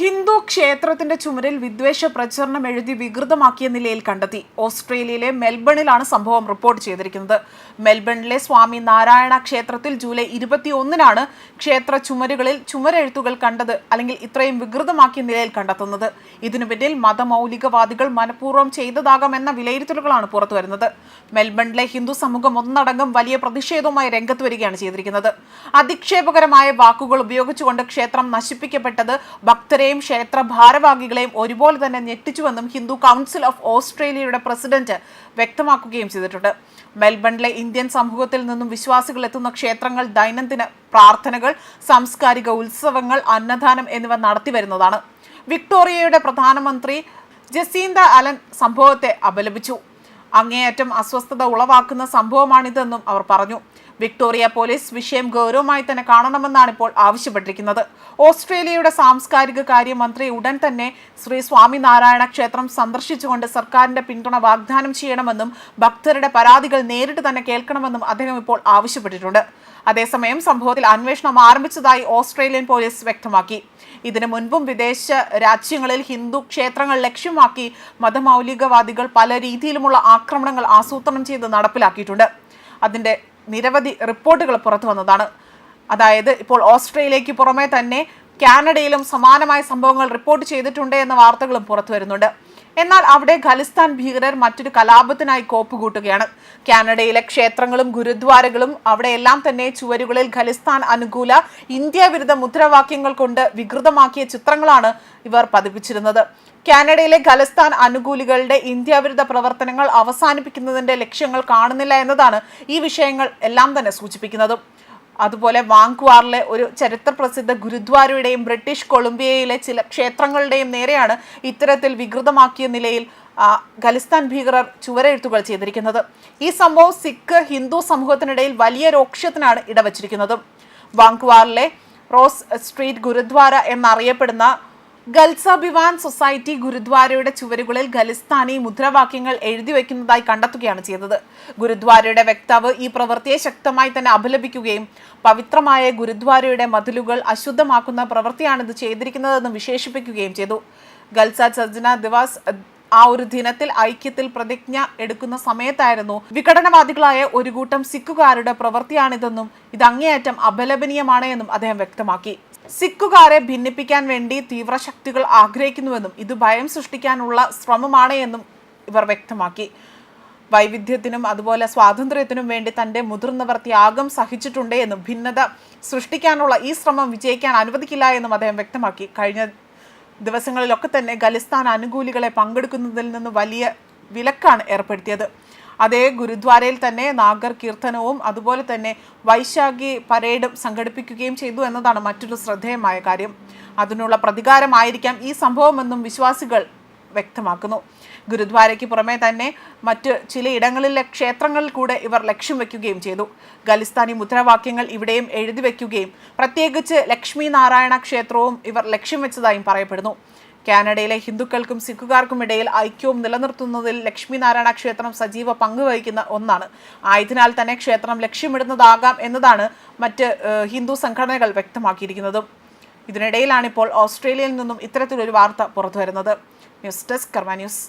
ഹിന്ദു ക്ഷേത്രത്തിന്റെ ചുമരിൽ വിദ്വേഷ പ്രചരണം എഴുതി വികൃതമാക്കിയ നിലയിൽ കണ്ടെത്തി. ഓസ്ട്രേലിയയിലെ മെൽബണിലാണ് സംഭവം റിപ്പോർട്ട് ചെയ്തിരിക്കുന്നത്. മെൽബണിലെ സ്വാമി നാരായണ ക്ഷേത്രത്തിൽ ജൂലൈ 21-നാണ് ക്ഷേത്ര ചുമരുകളിൽ ചുമരെഴുത്തുകൾ കണ്ടത് അല്ലെങ്കിൽ ഇത്രയും വികൃതമാക്കിയ നിലയിൽ കണ്ടെത്തുന്നത്. ഇതിനു പിന്നിൽ മതമൗലികവാദികൾ മനഃപൂർവ്വം ചെയ്തതാകാമെന്ന വിലയിരുത്തലുകളാണ് പുറത്തുവരുന്നത്. മെൽബണിലെ ഹിന്ദു സമൂഹം ഒന്നടങ്കം വലിയ പ്രതിഷേധവുമായി രംഗത്ത് വരികയാണ് ചെയ്തിരിക്കുന്നത്. അധിക്ഷേപകരമായ വാക്കുകൾ ഉപയോഗിച്ചുകൊണ്ട് ക്ഷേത്രം നശിപ്പിക്കപ്പെട്ടത് ഭക്തരെയും ക്ഷേത്ര ഭാരവാഹികളെയും ഒരുപോലെ തന്നെ ഞെട്ടിച്ചുവെന്നും ഹിന്ദു കൗൺസിൽ ഓഫ് ഓസ്ട്രേലിയയുടെ പ്രസിഡന്റ് വ്യക്തമാക്കുകയും ചെയ്തിട്ടുണ്ട്. മെൽബണിലെ ഇന്ത്യൻ സമൂഹത്തിൽ നിന്നും വിശ്വാസികൾ എത്തുന്ന ക്ഷേത്രങ്ങൾ ദൈനംദിന പ്രാർത്ഥനകൾ, സാംസ്കാരിക ഉത്സവങ്ങൾ, അന്നദാനം എന്നിവ നടത്തിവരുന്നതാണ്. വിക്ടോറിയയുടെ പ്രധാനമന്ത്രി ജസീന്ത അലൻ സംഭവത്തെ അപലപിച്ചു. അങ്ങേയറ്റം അസ്വസ്ഥത ഉളവാക്കുന്ന സംഭവമാണിതെന്നും അവർ പറഞ്ഞു. വിക്ടോറിയ പോലീസ് വിഷയം ഗൗരവമായി തന്നെ കാണണമെന്നാണ് ഇപ്പോൾ ആവശ്യപ്പെട്ടിരിക്കുന്നത്. ഓസ്ട്രേലിയയുടെ സാംസ്കാരിക കാര്യമന്ത്രി ഉടൻ തന്നെ ശ്രീ സ്വാമിനാരായണ ക്ഷേത്രം സന്ദർശിച്ചുകൊണ്ട് സർക്കാരിന്റെ പിന്തുണ വാഗ്ദാനം ചെയ്യണമെന്നും ഭക്തരുടെ പരാതികൾ നേരിട്ട് തന്നെ കേൾക്കണമെന്നും അദ്ദേഹം ഇപ്പോൾ ആവശ്യപ്പെട്ടിട്ടുണ്ട്. അതേസമയം സംഭവത്തിൽ അന്വേഷണം ആരംഭിച്ചതായി ഓസ്ട്രേലിയൻ പോലീസ് വ്യക്തമാക്കി. ഇതിനു മുൻപും വിദേശ രാജ്യങ്ങളിൽ ഹിന്ദു ക്ഷേത്രങ്ങൾ ലക്ഷ്യമാക്കി മതമൗലികവാദികൾ പല രീതിയിലുമുള്ള ആക്രമണങ്ങൾ ആസൂത്രണം ചെയ്ത് നടപ്പിലാക്കിയിട്ടുണ്ട്. അതിന്റെ നിരവധി റിപ്പോർട്ടുകൾ പുറത്തു വന്നതാണ്. അതായത് ഇപ്പോൾ ഓസ്ട്രേലിയയ്ക്ക് പുറമെ തന്നെ കാനഡയിലും സമാനമായ സംഭവങ്ങൾ റിപ്പോർട്ട് ചെയ്തിട്ടുണ്ട് എന്ന വാർത്തകളും പുറത്തു വരുന്നുണ്ട്. എന്നാൽ അവിടെ ഖലിസ്ഥാൻ ഭീകരർ മറ്റൊരു കലാപത്തിനായി കോപ്പുകൂട്ടുകയാണ്. കാനഡയിലെ ക്ഷേത്രങ്ങളും ഗുരുദ്വാരകളും അവിടെയെല്ലാം തന്നെ ചുവരുകളിൽ ഖലിസ്ഥാൻ അനുകൂല ഇന്ത്യ വിരുദ്ധ മുദ്രാവാക്യങ്ങൾ കൊണ്ട് വികൃതമാക്കിയ ചിത്രങ്ങളാണ് ഇവർ പതിപ്പിച്ചിരുന്നത്. കാനഡയിലെ ഖലിസ്ഥാൻ അനുകൂലികളുടെ ഇന്ത്യ വിരുദ്ധ പ്രവർത്തനങ്ങൾ അവസാനിപ്പിക്കുന്നതിന്റെ ലക്ഷ്യങ്ങൾ കാണുന്നില്ല എന്നതാണ് ഈ വിഷയങ്ങൾ എല്ലാം തന്നെ സൂചിപ്പിക്കുന്നതും. അതുപോലെ വാങ്ക്വാറിലെ ഒരു ചരിത്ര പ്രസിദ്ധ ഗുരുദ്വാരയുടെയും ബ്രിട്ടീഷ് കൊളംബിയയിലെ ചില ക്ഷേത്രങ്ങളുടെയും നേരെയാണ് ഇത്തരത്തിൽ വികൃതമാക്കിയ നിലയിൽ ഖലിസ്ഥാൻ ഭീകരർ ചുവരെഴുത്തുകൾ ചെയ്തിരിക്കുന്നത്. ഈ സംഭവം സിഖ് ഹിന്ദു സമൂഹത്തിനിടയിൽ വലിയ രോക്ഷത്തിനാണ് ഇടവച്ചിരിക്കുന്നത്. വാങ്ക്വാറിലെ റോസ് സ്ട്രീറ്റ് ഗുരുദ്വാര എന്നറിയപ്പെടുന്ന ഖൽസ ഭിവാൻ സൊസൈറ്റി ഗുരുദ്വാരയുടെ ചുവരുകളിൽ ഖലിസ്ഥാനി മുദ്രാവാക്യങ്ങൾ എഴുതി വയ്ക്കുന്നതായി കണ്ടെത്തുകയാണ് ചെയ്തത്. ഗുരുദ്വാരയുടെ വക്താവ് ഈ പ്രവൃത്തിയെ ശക്തമായി തന്നെ അപലപിക്കുകയും പവിത്രമായ ഗുരുദ്വാരയുടെ മതിലുകൾ അശുദ്ധമാക്കുന്ന പ്രവൃത്തിയാണിത് ചെയ്തിരിക്കുന്നതെന്ന് വിശേഷിപ്പിക്കുകയും ചെയ്തു. ഖൽസ സജ്ജന ദിവസ് ആ ഒരു ദിനത്തിൽ ഐക്യത്തിൽ പ്രതിജ്ഞ എടുക്കുന്ന സമയത്തായിരുന്നു വിഘടനവാദികളായ ഒരു കൂട്ടം സിഖുകാരുടെ പ്രവൃത്തിയാണിതെന്നും ഇത് അങ്ങേയറ്റം അപലപനീയമാണ് എന്നും അദ്ദേഹം വ്യക്തമാക്കി. സിഖുകാരെ ഭിന്നിപ്പിക്കാൻ വേണ്ടി തീവ്രശക്തികൾ ആഗ്രഹിക്കുന്നുവെന്നും ഇത് ഭയം സൃഷ്ടിക്കാനുള്ള ശ്രമമാണ് എന്നും ഇവർ വ്യക്തമാക്കി. വൈവിധ്യത്തിനും അതുപോലെ സ്വാതന്ത്ര്യത്തിനും വേണ്ടി തൻ്റെ മുതിർന്നവർ ത്യാഗം സഹിച്ചിട്ടുണ്ട് എന്നും ഭിന്നത സൃഷ്ടിക്കാനുള്ള ഈ ശ്രമം വിജയിക്കാൻ അനുവദിക്കില്ല എന്നും അദ്ദേഹം വ്യക്തമാക്കി. കഴിഞ്ഞ ദിവസങ്ങളിലൊക്കെ തന്നെ ഖലിസ്ഥാൻ അനുകൂലികളെ പങ്കെടുക്കുന്നതിൽ നിന്ന് വലിയ വിലക്കാണ് ഏർപ്പെടുത്തിയത്. അതേ ഗുരുദ്വാരയിൽ തന്നെ നാഗർ കീർത്തനവും അതുപോലെ തന്നെ വൈശാഖി പരേഡും സംഘടിപ്പിക്കുകയും ചെയ്തു എന്നതാണ് മറ്റൊരു ശ്രദ്ധേയമായ കാര്യം. അതിനുള്ള പ്രതികാരമായിരിക്കാം ഈ സംഭവമെന്നും വിശ്വാസികൾ വ്യക്തമാക്കുന്നു. ഗുരുദ്വാരയ്ക്ക് പുറമെ തന്നെ മറ്റ് ചിലയിടങ്ങളിലെ ക്ഷേത്രങ്ങളിൽ കൂടെ ഇവർ ലക്ഷ്യം വെക്കുകയും ചെയ്തു. ഖലിസ്ഥാനി മുദ്രാവാക്യങ്ങൾ ഇവിടെയും എഴുതി വയ്ക്കുകയും പ്രത്യേകിച്ച് ലക്ഷ്മി നാരായണ ക്ഷേത്രവും ഇവർ ലക്ഷ്യം വെച്ചതായും പറയപ്പെടുന്നു. കാനഡയിലെ ഹിന്ദുക്കൾക്കും സിഖുകാർക്കും ഇടയിൽ ഐക്യവും നിലനിർത്തുന്നതിൽ ലക്ഷ്മി നാരായണ ക്ഷേത്രം സജീവ പങ്കുവഹിക്കുന്ന ഒന്നാണ്. ആയതിനാൽ തന്നെ ക്ഷേത്രം ലക്ഷ്യമിടുന്നതാകാം എന്നതാണ് മറ്റ് ഹിന്ദു സംഘടനകൾ വ്യക്തമാക്കിയിരിക്കുന്നതും. ഇതിനിടയിലാണിപ്പോൾ ഓസ്ട്രേലിയയിൽ നിന്നും ഇത്തരത്തിലൊരു വാർത്ത പുറത്തുവരുന്നത്. ന്യൂസ് ഡെസ്ക് കർമ്മ ന്യൂസ്.